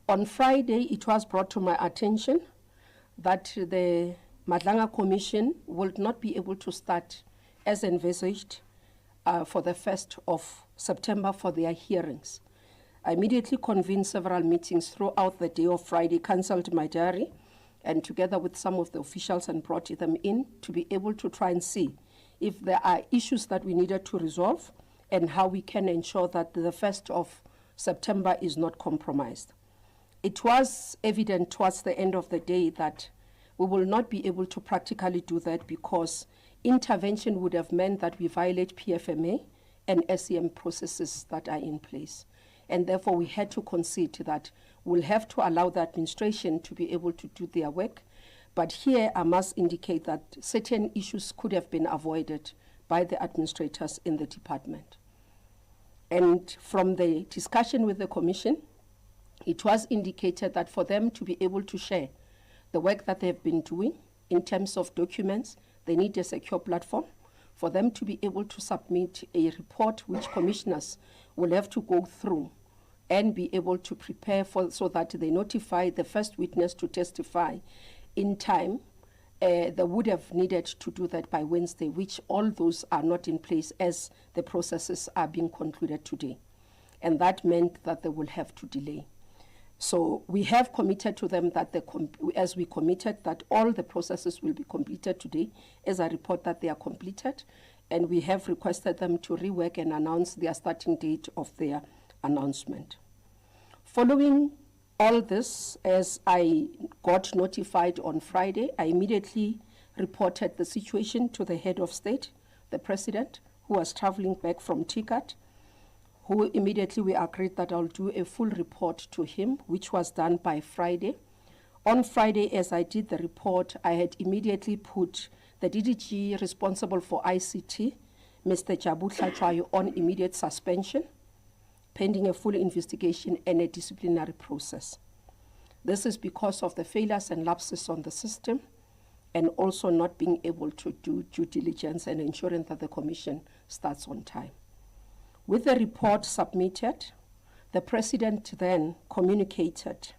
On Friday, it was brought to my attention that the Mkhwanazi Commission will not be able to start as envisaged for the 1st of September for their hearings. I immediately convened several meetings throughout the day of Friday, cancelled my diary, and together with some of the officials and brought them in to be able to try and see if there are issues that we needed to resolve and how we can ensure that the 1st of September is not compromised. It was evident towards the end of the day that we will not be able to practically do that because intervention would have meant that we violate PFMA and SEM processes that are in place. And therefore, we had to concede that we'll have to allow the administration to be able to do their work. But here, I must indicate that certain issues could have been avoided by the administrators in the department. And from the discussion with the Commission, it was indicated that for them to be able to share the work that they've been doing in terms of documents, they need a secure platform. For them to be able to submit a report which commissioners will have to go through and be able to prepare for so that they notify the first witness to testify in time. They would have needed to do that by Wednesday, which all those are not in place as the processes are being concluded today. And that meant that they will have to delay. So we have committed to them that, as we committed, that all the processes will be completed today as a report that they are completed. And we have requested them to rework and announce their starting date of their announcement. Following all this, as I got notified on Friday, I immediately reported the situation to the head of state, the president, who was traveling back from TICAT, who immediately we agreed that I'll do a full report to him, which was done by Friday. On Friday, as I did the report, I had immediately put the DDG responsible for ICT, Mr. Jabu Tlachwayo, on immediate suspension, pending a full investigation and a disciplinary process. This is because of the failures and lapses on the system and also not being able to do due diligence and ensuring that the commission starts on time. With the report submitted, the president then communicated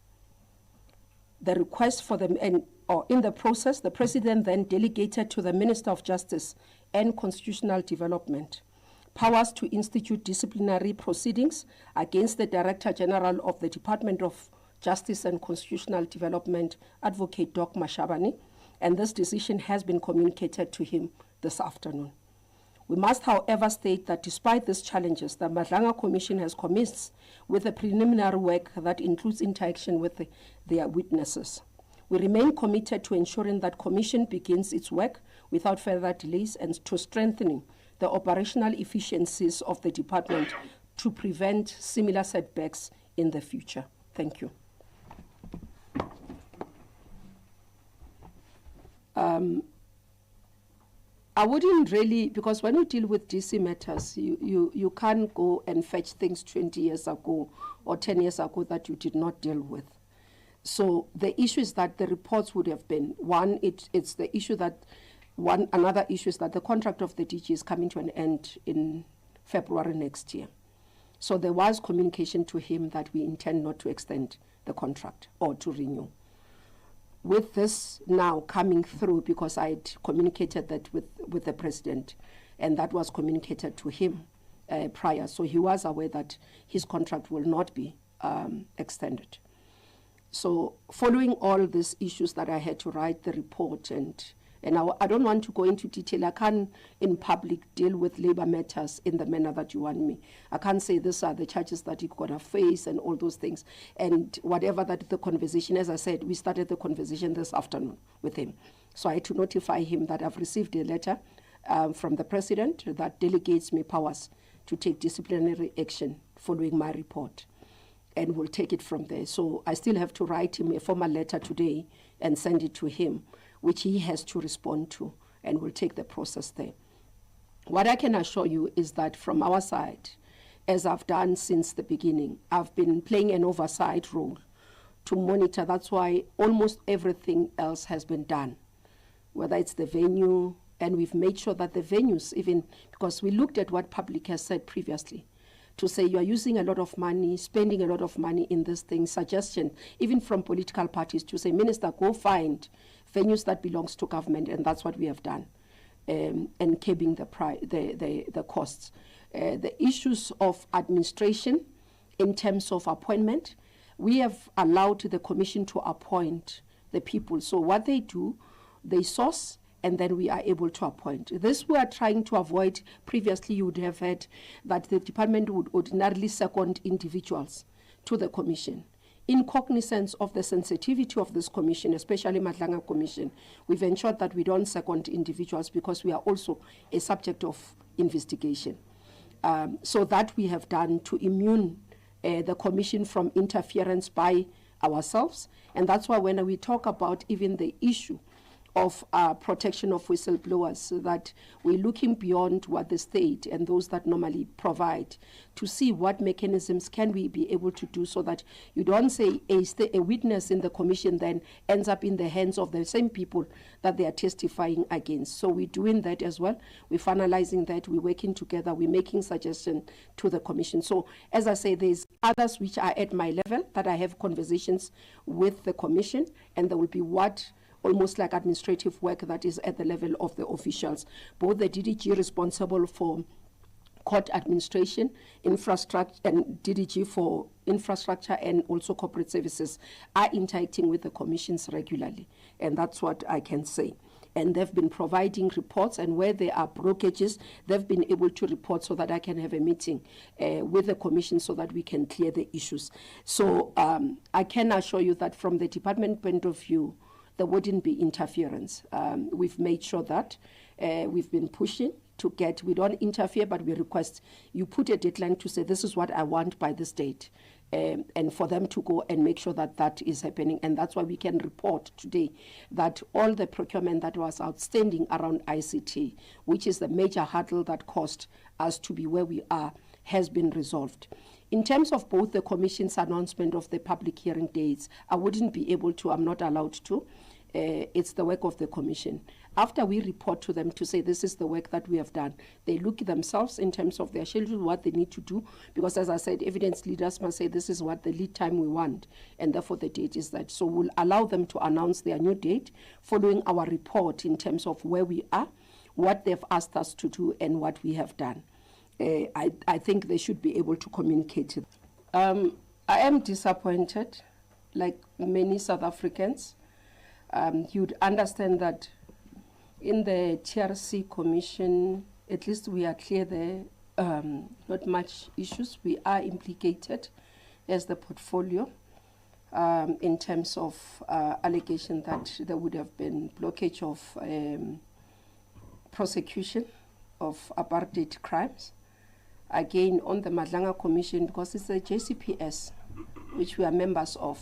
the request for them, in the process, the president then delegated to the Minister of Justice and Constitutional Development powers to institute disciplinary proceedings against the Director General of the Department of Justice and Constitutional Development, Advocate Doc Mashabane, and this decision has been communicated to him this afternoon. We must, however, state that despite these challenges, the Mkhwanazi Commission has commenced with a preliminary work that includes interaction with their witnesses. We remain committed to ensuring that Commission begins its work without further delays and to strengthening the operational efficiencies of the department to prevent similar setbacks in the future. Thank you. I wouldn't really, because when you deal with DC matters, you can't go and fetch things 20 years ago or 10 years ago that you did not deal with. So the issue is that the reports would have been, one, it's the issue that, another issue is that the contract of the DG is coming to an end in February next year. So there was communication to him that we intend not to extend the contract or to renew. With this now coming through, because I had communicated that with the president, and that was communicated to him prior, so he was aware that his contract will not be extended. So following all these issues that I had to write the report, and I don't want to go into detail. I can't in public deal with labor matters in the manner that you want me. I can't say these are the charges that you're going to face and all those things. And whatever that the conversation, as I said, we started the conversation this afternoon with him. So I had to notify him that I've received a letter from the president that delegates me powers to take disciplinary action following my report. And we'll take it from there. So I still have to write him a formal letter today and send it to him, which he has to respond to, and we'll take the process there. What I can assure you is that from our side, as I've done since the beginning, I've been playing an oversight role to monitor. That's why almost everything else has been done, whether it's the venue, and we've made sure that the venues, even because we looked at what public has said previously, to say you are using a lot of money, spending a lot of money in this thing, suggestion, even from political parties to say, Minister, go find venues that belongs to government, and that's what we have done, and keeping the costs. The issues of administration in terms of appointment, we have allowed the commission to appoint the people. So what they do, they source, and then we are able to appoint. This we are trying to avoid. Previously, you would have heard that the department would ordinarily second individuals to the commission. In cognizance of the sensitivity of this commission, especially Mkhwanazi Commission, we've ensured that we don't second individuals because we are also a subject of investigation. So that we have done to immune the commission from interference by ourselves. And that's why when we talk about even the issue of protection of whistleblowers, so that we're looking beyond what the state and those that normally provide to see what mechanisms can we be able to do, so that you don't say a witness in the commission then ends up in the hands of the same people that they are testifying against. So we're doing that as well. We're finalizing that. We're working together. We're making suggestions to the commission. So as I say, there's others which are at my level that I have conversations with the commission, and there will be almost like administrative work that is at the level of the officials. Both the DDG responsible for court administration, infrastructure, and DDG for infrastructure and also corporate services are interacting with the commissions regularly. And that's what I can say. And they've been providing reports, and where there are blockages, they've been able to report so that I can have a meeting with the commission so that we can clear the issues. So I can assure you that from the department point of view, there wouldn't be interference. We've made sure that we've been pushing to get, we don't interfere, but we request you put a deadline to say, this is what I want by this date, and for them to go and make sure that that is happening. And that's why we can report today that all the procurement that was outstanding around ICT, which is the major hurdle that caused us to be where we are, has been resolved. In terms of both the commission's announcement of the public hearing dates, I wouldn't be able to, I'm not allowed to. It's the work of the commission. After we report to them to say this is the work that we have done, they look themselves in terms of their schedule, what they need to do, because as I said, evidence leaders must say this is what the lead time we want, and therefore the date is that. So we'll allow them to announce their new date following our report in terms of where we are, what they've asked us to do, and what we have done. I think they should be able to communicate it. I am disappointed, like many South Africans. You'd understand that in the TRC Commission, at least we are clear there, not much issues. We are implicated as the portfolio in terms of allegation that there would have been blockage of prosecution of apartheid crimes. Again, on the Mkhwanazi Commission, because it's a JCPS, which we are members of.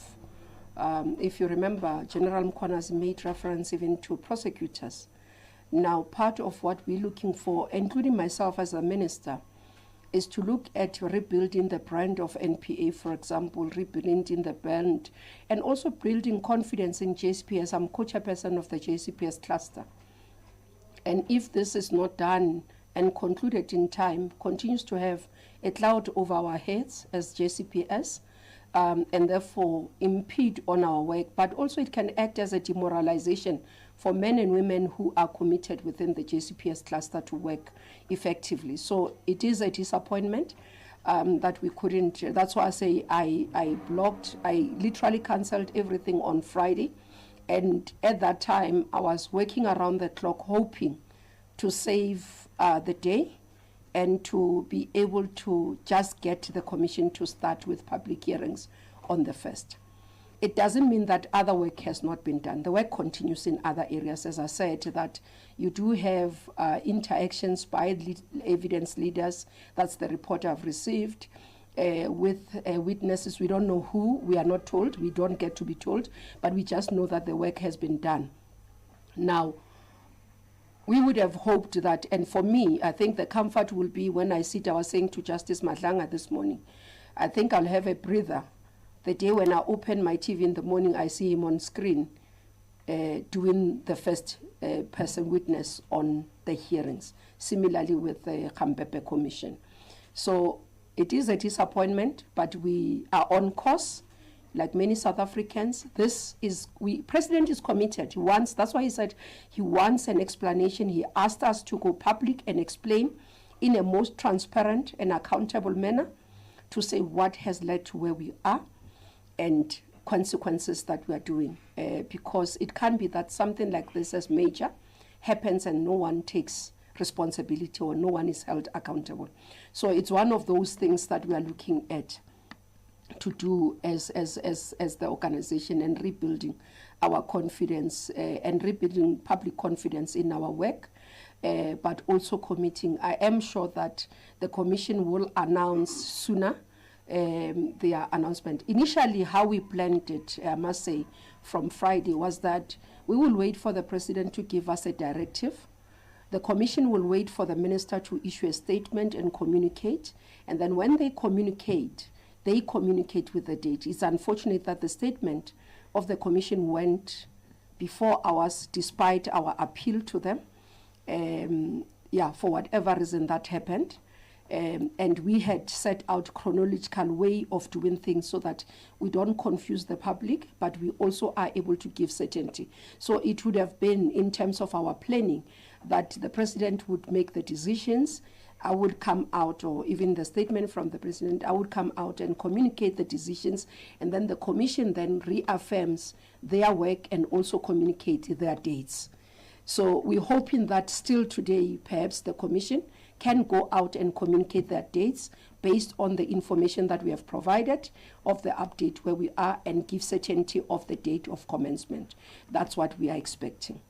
If you remember, General Mkhwanazi made reference even to prosecutors. Now, part of what we're looking for, including myself as a minister, is to look at rebuilding the brand of NPA, for example, rebuilding the brand, and also building confidence in JCPS. I'm co-chairperson of the JCPS cluster. And if this is not done and concluded in time, continues to have a cloud over our heads as JCPS, and therefore impede on our work, but also it can act as a demoralization for men and women who are committed within the JCPS cluster to work effectively. So it is a disappointment that we couldn't, that's why I say I literally cancelled everything on Friday. And at that time, I was working around the clock hoping to save the day and to be able to just get the commission to start with public hearings on the 1st. It doesn't mean that other work has not been done. The work continues in other areas. As I said, that you do have interactions by evidence leaders. That's the report I've received. With witnesses, we don't know who, we are not told, we don't get to be told, but we just know that the work has been done. Now, we would have hoped that, and for me, I think the comfort will be when I sit, I was saying to Justice Mkhwanazi this morning, I think I'll have a breather. The day when I open my TV in the morning, I see him on screen doing the first person witness on the hearings, similarly with the Mkhwanazi Commission. So It is a disappointment, but we are on course. Like many South Africans, President is committed. He wants, that's why he said he wants an explanation. He asked us to go public and explain in a most transparent and accountable manner to say what has led to where we are and consequences that we are doing. Because it can't be that something like this as major happens and no one takes responsibility or no one is held accountable. So it's one of those things that we are looking at to do as the organization, and rebuilding our confidence and rebuilding public confidence in our work, but also committing. I am sure that the Commission will announce sooner their announcement. Initially, how we planned it, I must say, from Friday was that we will wait for the President to give us a directive. The Commission will wait for the Minister to issue a statement and communicate, and then when they communicate with the date. It's unfortunate that the statement of the Commission went before ours, despite our appeal to them. For whatever reason that happened. And we had set out chronological way of doing things so that we don't confuse the public, but we also are able to give certainty. So it would have been, in terms of our planning, that the President would make the decisions. I would come out, or even the statement from the President, I would come out and communicate the decisions, and then the Commission then reaffirms their work and also communicate their dates. So we're hoping that still today, perhaps the Commission can go out and communicate their dates based on the information that we have provided of the update where we are, and give certainty of the date of commencement. That's what we are expecting.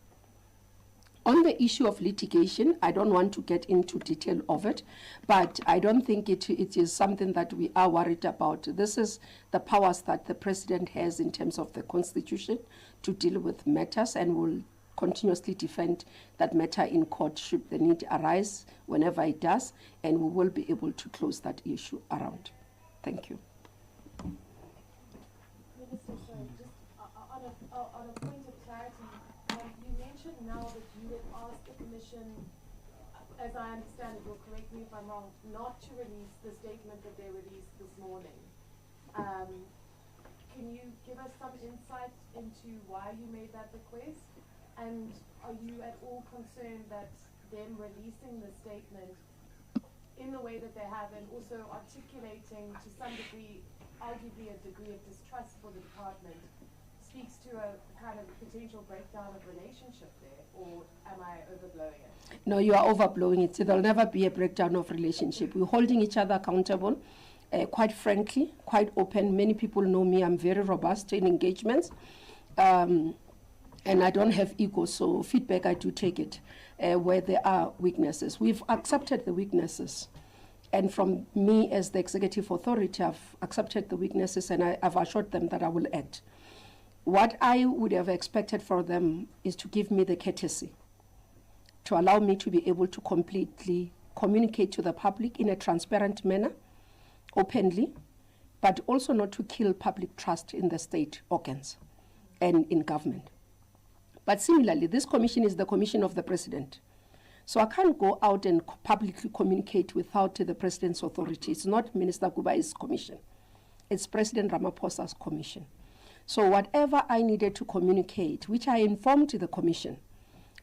On the issue of litigation, I don't want to get into detail of it, but I don't think it is something that we are worried about. This is the powers that the President has in terms of the Constitution to deal with matters, and will continuously defend that matter in court should the need arise, whenever it does, and we will be able to close that issue around. Thank you. Minister, sorry, just on a point of clarity, you mentioned now that you would ask the Commission, as I understand it, you'll correct me if I'm wrong, not to release the statement that they released this morning. Can you give us some insight into why you made that request? And are you at all concerned that them releasing the statement in the way that they have, and also articulating to some degree, arguably a degree of distrust for the department, speaks to a kind of potential breakdown of relationship there, or am I overblowing it? No, you are overblowing it. There'll never be a breakdown of relationship. We're holding each other accountable, quite frankly, quite open. Many people know me, I'm very robust in engagements. And I don't have ego, so feedback, I do take it where there are weaknesses. We've accepted the weaknesses. And from me as the executive authority, I've accepted the weaknesses, and I've assured them that I will act. What I would have expected for them is to give me the courtesy to allow me to be able to completely communicate to the public in a transparent manner, openly, but also not to kill public trust in the state organs and in government. But similarly, this commission is the commission of the President. So I can't go out and publicly communicate without the President's authority. It's not Minister Gubai's commission. It's President Ramaphosa's commission. So whatever I needed to communicate, which I informed the commission,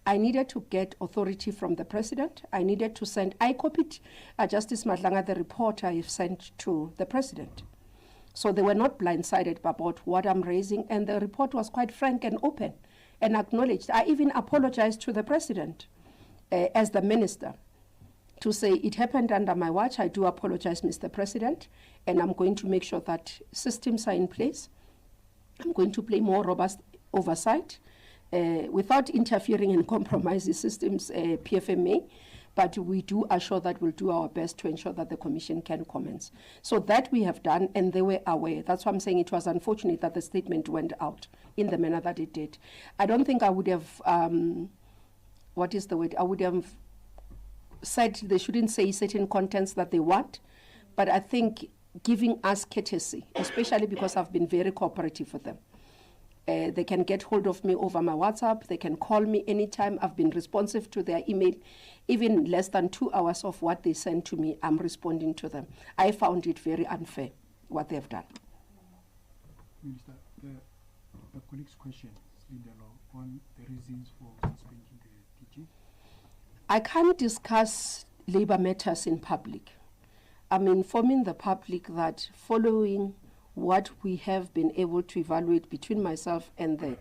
I needed to get authority from the President. I needed to send, I copied Justice Madlanga, the report I sent to the President. So they were not blindsided about what I'm raising, and the report was quite frank and open and acknowledged. I even apologized to the President as the minister to say it happened under my watch. I do apologize, Mr. President, and I'm going to make sure that systems are in place. I'm going to play more robust oversight without interfering and compromising systems, PFMA, but we do assure that we'll do our best to ensure that the commission can commence. So that we have done, and they were aware. That's why I'm saying it was unfortunate that the statement went out in the manner that it did. I don't think I would have, what is the word? I would have said they shouldn't say certain contents that they want, but I think giving us courtesy, especially because I've been very cooperative with them, They can get hold of me over my WhatsApp. They can call me anytime. I've been responsive to their email. Even less than 2 hours of what they send to me, I'm responding to them. I found it very unfair, what they've done. Minister, the colleague's question, Slindelo, on the reasons for suspending the DG. I can't discuss labor matters in public. I'm informing the public that following what we have been able to evaluate between myself and the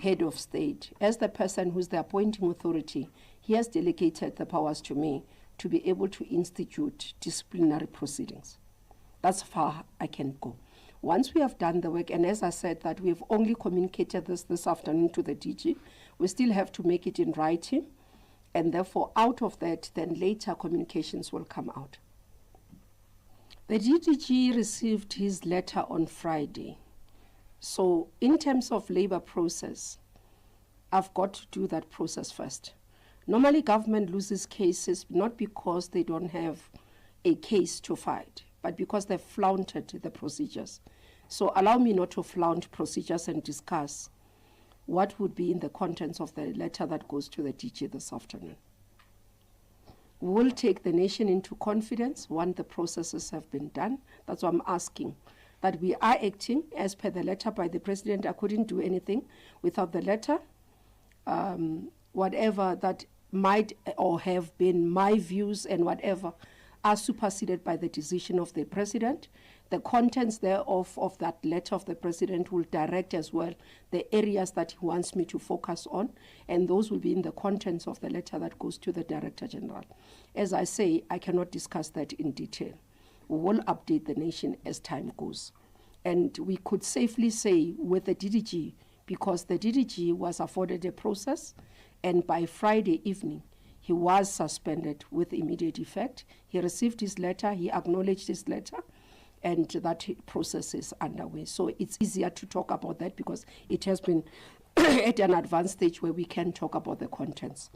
head of state, as the person who's the appointing authority, he has delegated the powers to me to be able to institute disciplinary proceedings. That's far I can go. Once we have done the work, and as I said that we have only communicated this afternoon to the DG, we still have to make it in writing, and therefore out of that, then later communications will come out. The DDG received his letter on Friday. So in terms of labor process, I've got to do that process first. Normally government loses cases not because they don't have a case to fight, but because they've flaunted the procedures. So allow me not to flaunt procedures and discuss what would be in the contents of the letter that goes to the DG this afternoon. We will take the nation into confidence once the processes have been done. That's why I'm asking that we are acting as per the letter by the President. I couldn't do anything without the letter. Whatever that might or have been my views and whatever are superseded by the decision of the President. The contents thereof of that letter of the President will direct as well the areas that he wants me to focus on, and those will be in the contents of the letter that goes to the Director General. As I say, I cannot discuss that in detail. We will update the nation as time goes. And we could safely say with the DDG, because the DDG was afforded a process, and by Friday evening, he was suspended with immediate effect. He received his letter, he acknowledged his letter, and that process is underway. So it's easier to talk about that because it has been at an advanced stage where we can talk about the contents.